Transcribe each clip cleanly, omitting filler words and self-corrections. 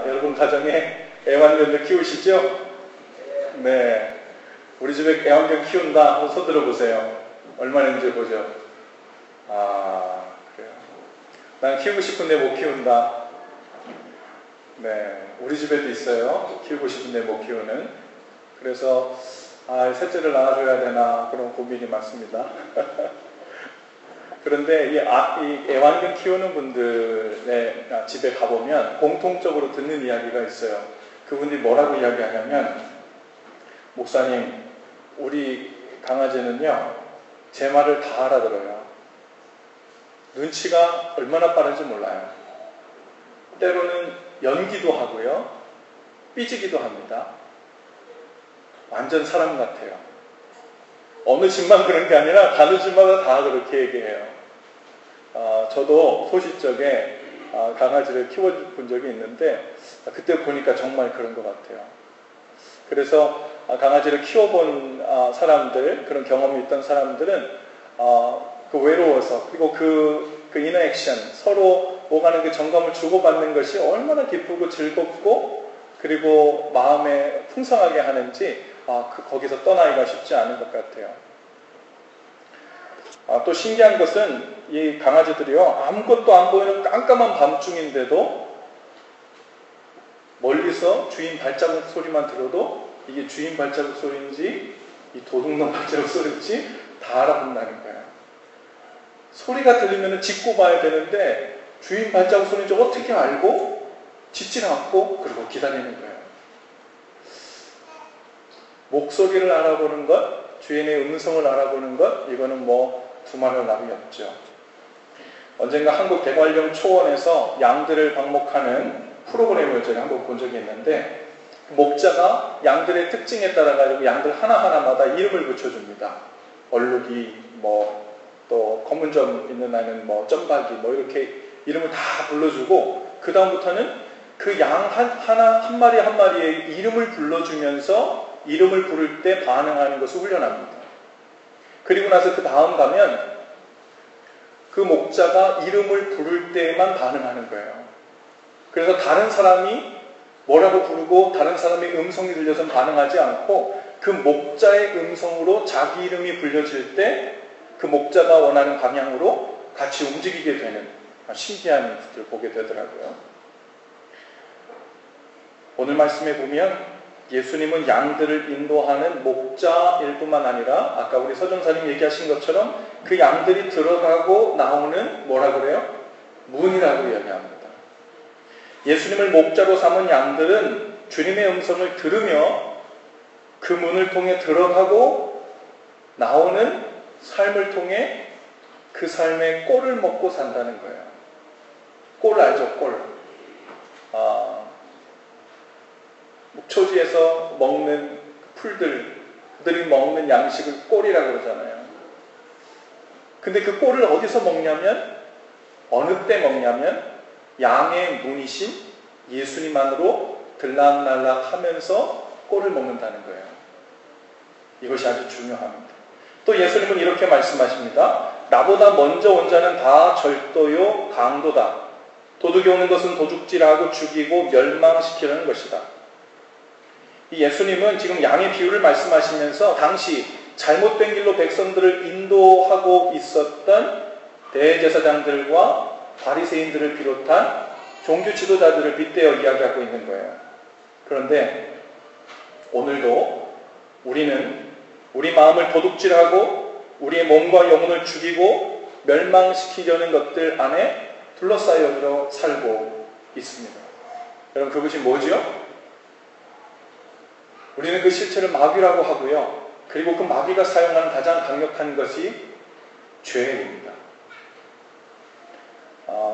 여러분 가정에 애완견들 키우시죠? 네. 우리 집에 애완견 키운다. 한번 손 들어보세요. 얼마나 있는지 보죠. 그래요. 난 키우고 싶은데 못 키운다. 네. 우리 집에도 있어요. 키우고 싶은데 못 키우는. 그래서 셋째를 낳아줘야 되나 그런 고민이 많습니다. 그런데 이 애완견 키우는 분들의 집에 가보면 공통적으로 듣는 이야기가 있어요. 그분들이 뭐라고 이야기하냐면, 목사님, 우리 강아지는요, 제 말을 다 알아들어요. 눈치가 얼마나 빠른지 몰라요. 때로는 연기도 하고요, 삐지기도 합니다. 완전 사람 같아요. 어느 집만 그런 게 아니라 다른 집마다 다 그렇게 얘기해요. 저도 소시적에 강아지를 키워본 적이 있는데 그때 보니까 정말 그런 것 같아요. 그래서 강아지를 키워본 사람들, 그런 경험이 있던 사람들은 그 외로워서, 그리고 그 인터액션, 서로 오가는 그 정감을 주고받는 것이 얼마나 기쁘고 즐겁고 그리고 마음에 풍성하게 하는지 거기서 떠나기가 쉽지 않은 것 같아요. 또 신기한 것은 이 강아지들이요, 아무것도 안 보이는 깜깜한 밤중인데도 멀리서 주인 발자국 소리만 들어도 이게 주인 발자국 소리인지 이 도둑놈 발자국 소리인지 다 알아본다는 거예요. 소리가 들리면 짖고 봐야 되는데 주인 발자국 소리인지 어떻게 알고 짖질 않고 그리고 기다리는 거예요. 목소리를 알아보는 것, 주인의 음성을 알아보는 것, 이거는 두말할 나위 없죠. 언젠가 한국 대관령 초원에서 양들을 방목하는 프로그램을 제가 한번 본 적이 있는데, 목자가 양들의 특징에 따라 가지고 양들 하나하나마다 이름을 붙여줍니다. 얼룩이, 또 검은 점 있는 아이는 점박이, 이렇게 이름을 다 불러주고, 그 다음부터는 그 양 한 마리 한 마리의 이름을 불러주면서 이름을 부를 때 반응하는 것을 훈련합니다. 그리고 나서 그 다음 가면 그 목자가 이름을 부를 때만 반응하는 거예요. 그래서 다른 사람이 뭐라고 부르고 다른 사람의 음성이 들려서 반응하지 않고 그 목자의 음성으로 자기 이름이 불려질 때 그 목자가 원하는 방향으로 같이 움직이게 되는 신기한 것들을 보게 되더라고요. 오늘 말씀에 보면 예수님은 양들을 인도하는 목자일 뿐만 아니라 아까 우리 서정사님 얘기하신 것처럼 그 양들이 들어가고 나오는 뭐라고 그래요? 문이라고 이야기합니다. 예수님을 목자로 삼은 양들은 주님의 음성을 들으며 그 문을 통해 들어가고 나오는 삶을 통해 그 삶의 꼴을 먹고 산다는 거예요. 꼴 알죠? 꼴. 초지에서 먹는 풀들이 먹는 양식을 꼴이라고 그러잖아요. 근데 그 꼴을 어디서 먹냐면, 어느 때 먹냐면 양의 문이신 예수님 안으로 들락날락 하면서 꼴을 먹는다는 거예요. 이것이 아주 중요합니다. 또 예수님은 이렇게 말씀하십니다. 나보다 먼저 온 자는 다 절도요 강도다. 도둑이 오는 것은 도둑질하고 죽이고 멸망시키려는 것이다. 이 예수님은 지금 양의 비유를 말씀하시면서 당시 잘못된 길로 백성들을 인도하고 있었던 대제사장들과 바리새인들을 비롯한 종교 지도자들을 빗대어 이야기하고 있는 거예요. 그런데 오늘도 우리는 우리 마음을 도둑질하고 우리의 몸과 영혼을 죽이고 멸망시키려는 것들 안에 둘러싸여 살고 있습니다. 여러분, 그것이 뭐죠? 우리는 그 실체를 마귀라고 하고요. 그리고 그 마귀가 사용하는 가장 강력한 것이 죄입니다.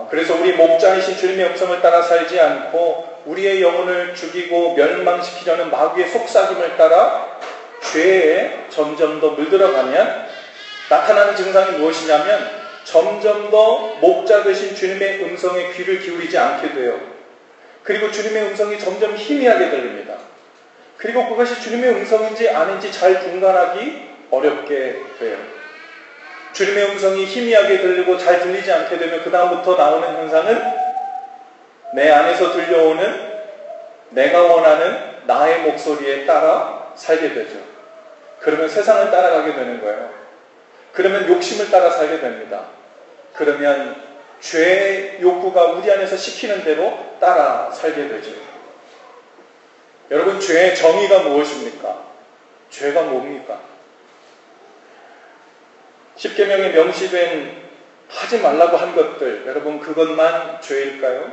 그래서 우리 목자이신 주님의 음성을 따라 살지 않고 우리의 영혼을 죽이고 멸망시키려는 마귀의 속삭임을 따라 죄에 점점 더 물들어가면 나타나는 증상이 무엇이냐면 점점 더 목자 되신 주님의 음성에 귀를 기울이지 않게 돼요. 그리고 주님의 음성이 점점 희미하게 들립니다. 그리고 그것이 주님의 음성인지 아닌지 잘 분간하기 어렵게 돼요. 주님의 음성이 희미하게 들리고 잘 들리지 않게 되면 그 다음부터 나오는 현상은 내 안에서 들려오는 내가 원하는 나의 목소리에 따라 살게 되죠. 그러면 세상을 따라가게 되는 거예요. 그러면 욕심을 따라 살게 됩니다. 그러면 죄의 욕구가 우리 안에서 시키는 대로 따라 살게 되죠. 여러분, 죄의 정의가 무엇입니까? 죄가 뭡니까? 십계명에 명시된 하지 말라고 한 것들, 여러분 그것만 죄일까요?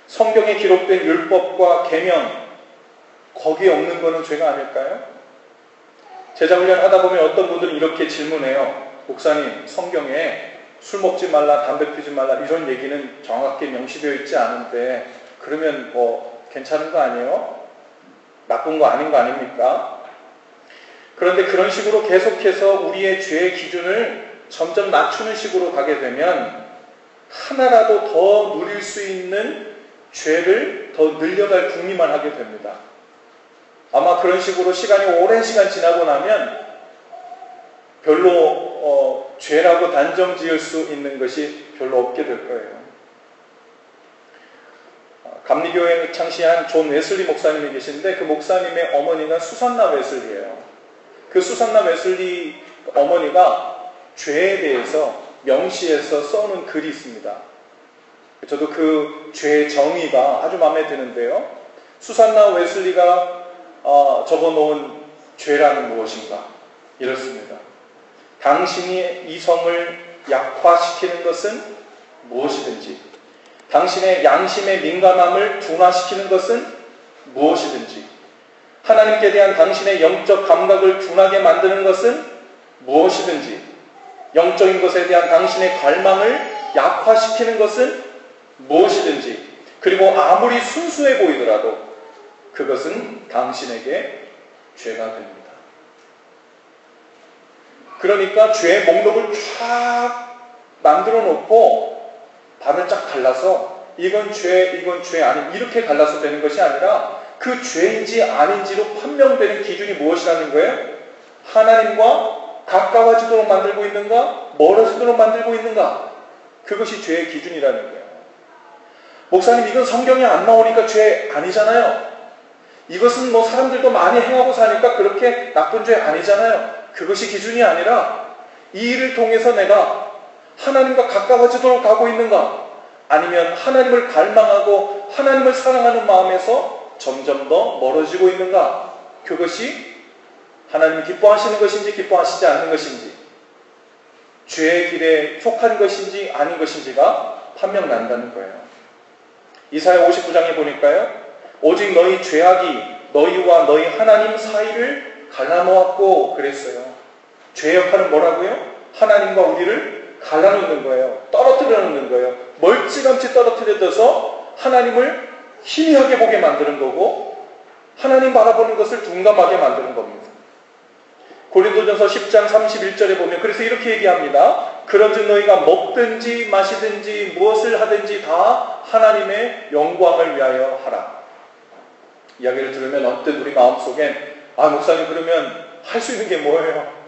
성경에 기록된 율법과 계명, 거기에 없는 것은 죄가 아닐까요? 제자훈련 하다 보면 어떤 분들은 이렇게 질문해요. 목사님, 성경에 술 먹지 말라, 담배 피지 말라 이런 얘기는 정확히 명시되어 있지 않은데 그러면 뭐 괜찮은 거 아니에요? 나쁜 거 아닌 거 아닙니까? 그런데 그런 식으로 계속해서 우리의 죄의 기준을 점점 낮추는 식으로 가게 되면 하나라도 더 누릴 수 있는 죄를 더 늘려갈 궁리만 하게 됩니다. 아마 그런 식으로 시간이 오랜 시간 지나고 나면 별로 죄라고 단정 지을 수 있는 것이 별로 없게 될 거예요. 감리교회를 창시한 존 웨슬리 목사님이 계신데 그 목사님의 어머니가 수산나 웨슬리예요. 그 수산나 웨슬리 어머니가 죄에 대해서 명시해서 써놓은 글이 있습니다. 저도 그 죄의 정의가 아주 마음에 드는데요. 수산나 웨슬리가 적어놓은 죄란 무엇인가? 이렇습니다. 당신이 이성을 약화시키는 것은 무엇이든지, 당신의 양심의 민감함을 둔화시키는 것은 무엇이든지, 하나님께 대한 당신의 영적 감각을 둔하게 만드는 것은 무엇이든지, 영적인 것에 대한 당신의 갈망을 약화시키는 것은 무엇이든지, 그리고 아무리 순수해 보이더라도 그것은 당신에게 죄가 됩니다. 그러니까 죄의 목록을 쫙 만들어 놓고 반을 쫙 갈라서 이건 죄 아닌 이렇게 갈라서 되는 것이 아니라 그 죄인지 아닌지로 판명되는 기준이 무엇이라는 거예요? 하나님과 가까워지도록 만들고 있는가? 멀어지도록 만들고 있는가? 그것이 죄의 기준이라는 거예요. 목사님, 이건 성경에 안 나오니까 죄 아니잖아요. 이것은 뭐 사람들도 많이 행하고 사니까 그렇게 나쁜 죄 아니잖아요. 그것이 기준이 아니라 이 일을 통해서 내가 하나님과 가까워지도록 가고 있는가? 아니면 하나님을 갈망하고 하나님을 사랑하는 마음에서 점점 더 멀어지고 있는가? 그것이 하나님이 기뻐하시는 것인지 기뻐하시지 않는 것인지, 죄의 길에 속한 것인지 아닌 것인지가 판명난다는 거예요. 이사야 59장에 보니까요, 오직 너희 죄악이 너희와 너희 하나님 사이를 갈라놓았고 그랬어요. 죄의 역할은 뭐라고요? 하나님과 우리를 갈라놓는 거예요. 떨어뜨려 놓는 거예요. 멀찌감치 떨어뜨려져서 하나님을 희미하게 보게 만드는 거고 하나님 바라보는 것을 둔감하게 만드는 겁니다. 고린도전서 10장 31절에 보면 그래서 이렇게 얘기합니다. 그런즉 너희가 먹든지 마시든지 무엇을 하든지 다 하나님의 영광을 위하여 하라. 이야기를 들으면 언뜻 우리 마음속엔 목사님 그러면 할 수 있는 게 뭐예요?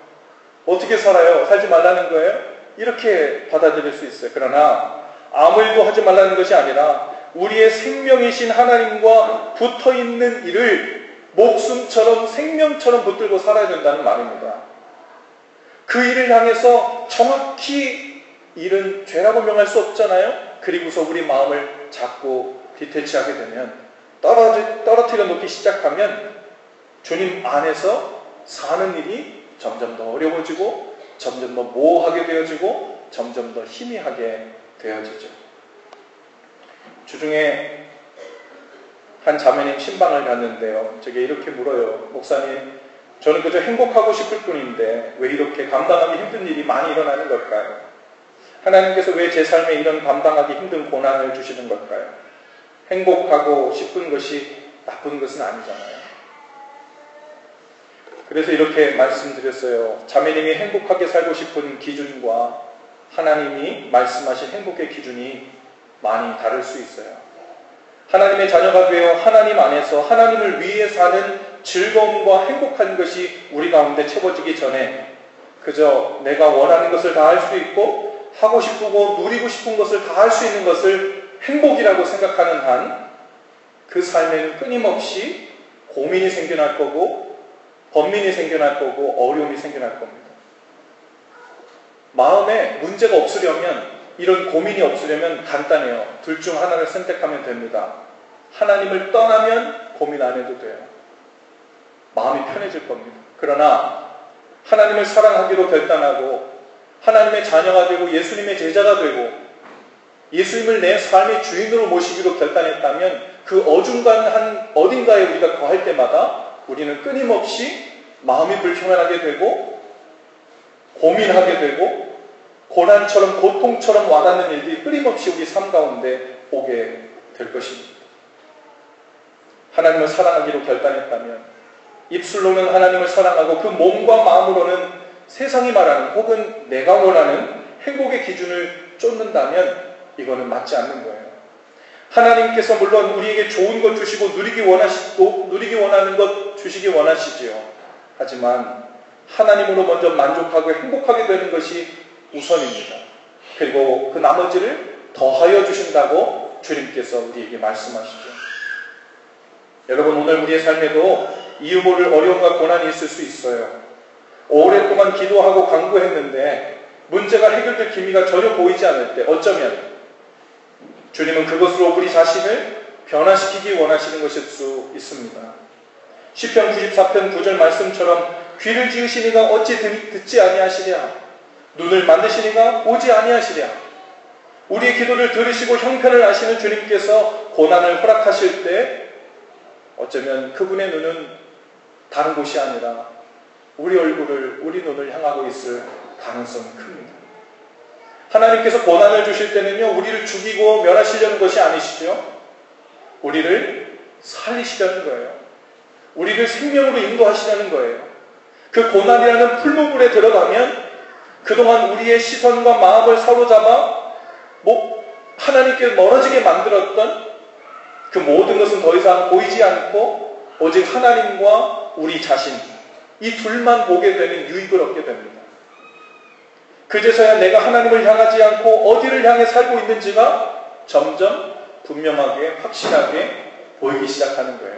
어떻게 살아요? 살지 말라는 거예요? 이렇게 받아들일 수 있어요. 그러나 아무 일도 하지 말라는 것이 아니라 우리의 생명이신 하나님과 붙어있는 일을 목숨처럼 생명처럼 붙들고 살아야 된다는 말입니다. 그 일을 향해서 정확히 일은 죄라고 명할 수 없잖아요. 그리고서 우리 마음을 자꾸 디태치하게 되면 떨어뜨려 놓기 시작하면 주님 안에서 사는 일이 점점 더 어려워지고 점점 더 모호하게 되어지고 점점 더 희미하게 되어지죠. 주중에 한 자매님 신방을 갔는데요. 제게 이렇게 물어요. 목사님, 저는 그저 행복하고 싶을 뿐인데 왜 이렇게 감당하기 힘든 일이 많이 일어나는 걸까요? 하나님께서 왜 제 삶에 이런 감당하기 힘든 고난을 주시는 걸까요? 행복하고 싶은 것이 나쁜 것은 아니잖아요. 그래서 이렇게 말씀드렸어요. 자매님이 행복하게 살고 싶은 기준과 하나님이 말씀하신 행복의 기준이 많이 다를 수 있어요. 하나님의 자녀가 되어 하나님 안에서 하나님을 위해 사는 즐거움과 행복한 것이 우리 가운데 채워지기 전에 그저 내가 원하는 것을 다 할 수 있고 하고 싶고 누리고 싶은 것을 다 할 수 있는 것을 행복이라고 생각하는 한 그 삶에는 끊임없이 고민이 생겨날 거고 번민이 생겨날 거고 어려움이 생겨날 겁니다. 마음에 문제가 없으려면, 이런 고민이 없으려면 간단해요. 둘 중 하나를 선택하면 됩니다. 하나님을 떠나면 고민 안 해도 돼요. 마음이 편해질 겁니다. 그러나 하나님을 사랑하기로 결단하고 하나님의 자녀가 되고 예수님의 제자가 되고 예수님을 내 삶의 주인으로 모시기로 결단했다면 그 어중간한 어딘가에 우리가 거할 때마다 우리는 끊임없이 마음이 불편하게 되고 고민하게 되고 고난처럼 고통처럼 와닿는 일들이 끊임없이 우리 삶 가운데 오게 될 것입니다. 하나님을 사랑하기로 결단했다면 입술로는 하나님을 사랑하고 그 몸과 마음으로는 세상이 말하는 혹은 내가 원하는 행복의 기준을 쫓는다면 이거는 맞지 않는 거예요. 하나님께서 물론 우리에게 좋은 것 주시고 누리기 원하는 것 주시기 원하시지요. 하지만 하나님으로 먼저 만족하고 행복하게 되는 것이 우선입니다. 그리고 그 나머지를 더하여 주신다고 주님께서 우리에게 말씀하시죠. 여러분, 오늘 우리의 삶에도 이유 모를 어려움과 고난이 있을 수 있어요. 오랫동안 기도하고 간구했는데 문제가 해결될 기미가 전혀 보이지 않을 때 어쩌면 주님은 그것으로 우리 자신을 변화시키기 원하시는 것일 수 있습니다. 시편 94편 9절 말씀처럼 귀를 지으시니가 어찌 듣지 아니하시랴, 눈을 만드시니가 보지 아니하시랴. 우리의 기도를 들으시고 형편을 아시는 주님께서 고난을 허락하실 때 어쩌면 그분의 눈은 다른 곳이 아니라 우리 얼굴을, 우리 눈을 향하고 있을 가능성이 큽니다. 하나님께서 고난을 주실 때는요, 우리를 죽이고 멸하시려는 것이 아니시죠. 우리를 살리시려는 거예요. 우리를 생명으로 인도하시려는 거예요. 그 고난이라는 풀무불에 들어가면 그동안 우리의 시선과 마음을 사로잡아 하나님께 멀어지게 만들었던 그 모든 것은 더 이상 보이지 않고 오직 하나님과 우리 자신, 이 둘만 보게 되는 유익을 얻게 됩니다. 그제서야 내가 하나님을 향하지 않고 어디를 향해 살고 있는지가 점점 분명하게 확실하게 보이기 시작하는 거예요.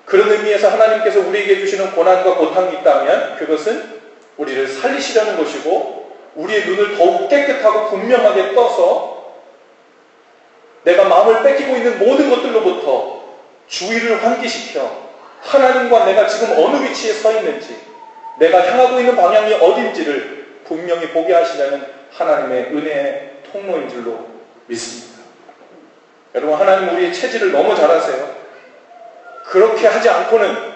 그런 의미에서 하나님께서 우리에게 주시는 고난과 고통이 있다면 그것은 우리를 살리시려는 것이고 우리의 눈을 더욱 깨끗하고 분명하게 떠서 내가 마음을 뺏기고 있는 모든 것들로부터 주의를 환기시켜 하나님과 내가 지금 어느 위치에 서 있는지, 내가 향하고 있는 방향이 어딘지를 분명히 보게 하시려는 하나님의 은혜의 통로인 줄로 믿습니다. 여러분, 하나님 우리의 체질을 너무 잘 아세요. 그렇게 하지 않고는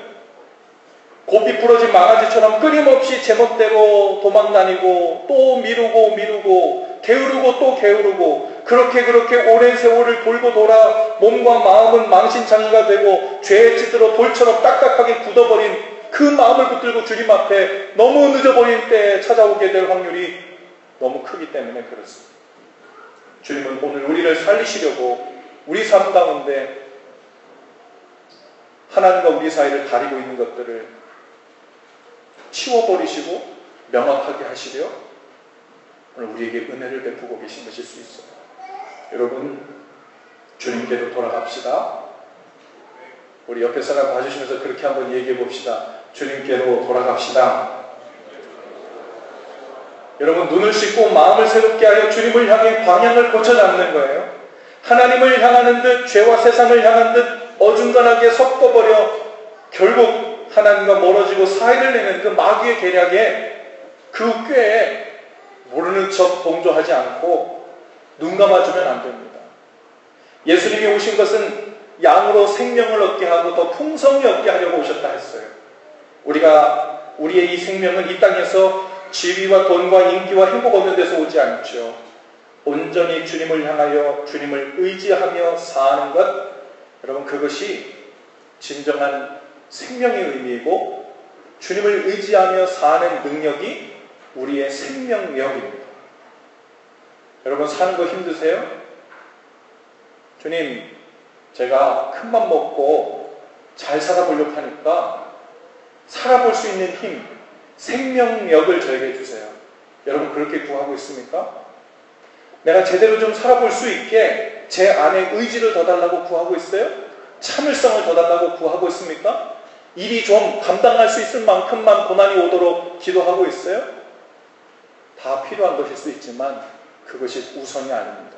고삐 부러진 망아지처럼 끊임없이 제멋대로 도망다니고 또 미루고 게으르고 또 게으르고 그렇게 오랜 세월을 돌고 돌아 몸과 마음은 망신창이가 되고 죄의 찌들어 돌처럼 딱딱하게 굳어버린 그 마음을 붙들고 주님 앞에 너무 늦어버린 때에 찾아오게 될 확률이 너무 크기 때문에 그렇습니다. 주님은 오늘 우리를 살리시려고 우리 삶 가운데 하나님과 우리 사이를 가리고 있는 것들을 치워버리시고 명확하게 하시려 오늘 우리에게 은혜를 베푸고 계신 것일 수 있어요. 여러분, 주님께로 돌아갑시다. 우리 옆에 사람 봐주시면서 그렇게 한번 얘기해 봅시다. 주님께로 돌아갑시다. 여러분, 눈을 씻고 마음을 새롭게 하여 주님을 향해 방향을 고쳐잡는 거예요. 하나님을 향하는 듯 죄와 세상을 향한 듯 어중간하게 섞어버려 결국 하나님과 멀어지고 사이를 내는 그 마귀의 계략에 그 꾀에 모르는 척 동조하지 않고 눈 감아주면 안 됩니다. 예수님이 오신 것은 양으로 생명을 얻게 하고 더 풍성히 얻게 하려고 오셨다 했어요. 우리의 이 생명은 이 땅에서 지위와 돈과 인기와 행복 얻는 데서 오지 않죠. 온전히 주님을 향하여 주님을 의지하며 사는 것, 여러분, 그것이 진정한 생명의 의미이고 주님을 의지하며 사는 능력이 우리의 생명력입니다. 여러분, 사는 거 힘드세요? 주님, 제가 큰맘 먹고 잘 살아보려고 하니까 살아볼 수 있는 힘, 생명력을 저에게 주세요. 여러분, 그렇게 구하고 있습니까? 내가 제대로 좀 살아볼 수 있게 제 안에 의지를 더 달라고 구하고 있어요? 참을성을 더 달라고 구하고 있습니까? 일이 좀 감당할 수 있을 만큼만 고난이 오도록 기도하고 있어요? 다 필요한 것일 수 있지만 그것이 우선이 아닙니다.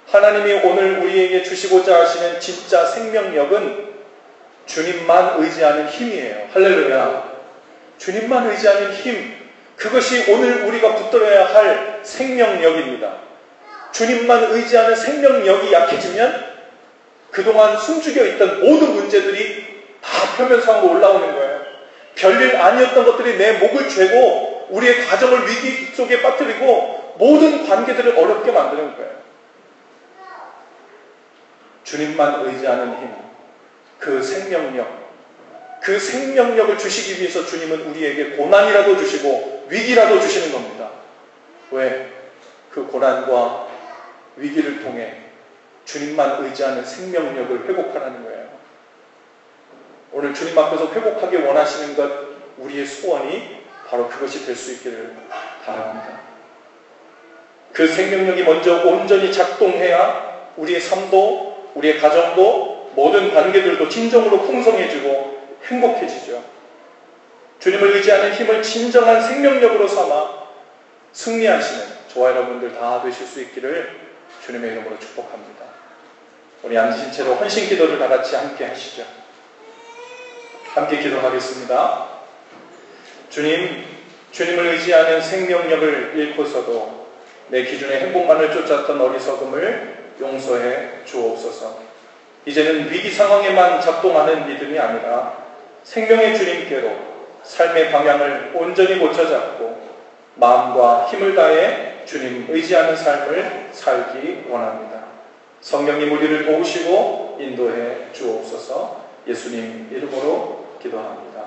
하나님이 오늘 우리에게 주시고자 하시는 진짜 생명력은 주님만 의지하는 힘이에요. 할렐루야. 주님만 의지하는 힘, 그것이 오늘 우리가 붙들어야 할 생명력입니다. 주님만 의지하는 생명력이 약해지면 그동안 숨죽여 있던 모든 문제들이 다 표면상으로 올라오는 거예요. 별일 아니었던 것들이 내 목을 죄고 우리의 가정을 위기 속에 빠뜨리고 모든 관계들을 어렵게 만드는 거예요. 주님만 의지하는 힘, 그 생명력, 그 생명력을 주시기 위해서 주님은 우리에게 고난이라도 주시고 위기라도 주시는 겁니다. 왜? 그 고난과 위기를 통해 주님만 의지하는 생명력을 회복하라는 거예요. 오늘 주님 앞에서 회복하기 원하시는 것, 우리의 소원이 바로 그것이 될 수 있기를 바랍니다. 그 생명력이 먼저 온전히 작동해야 우리의 삶도, 우리의 가정도, 모든 관계들도 진정으로 풍성해지고 행복해지죠. 주님을 의지하는 힘을 진정한 생명력으로 삼아 승리하시는 저와 여러분들 다 되실 수 있기를 주님의 이름으로 축복합니다. 우리 앉으신 채로 헌신 기도를 다 같이 함께 하시죠. 함께 기도하겠습니다. 주님을 의지하는 생명력을 잃고서도 내 기준의 행복만을 쫓았던 어리석음을 용서해 주옵소서. 이제는 위기 상황에만 작동하는 믿음이 아니라 생명의 주님께로 삶의 방향을 온전히 고쳐잡고 마음과 힘을 다해 주님 의지하는 삶을 살기 원합니다. 성령님 우리를 도우시고 인도해 주옵소서. 예수님 이름으로 기도합니다.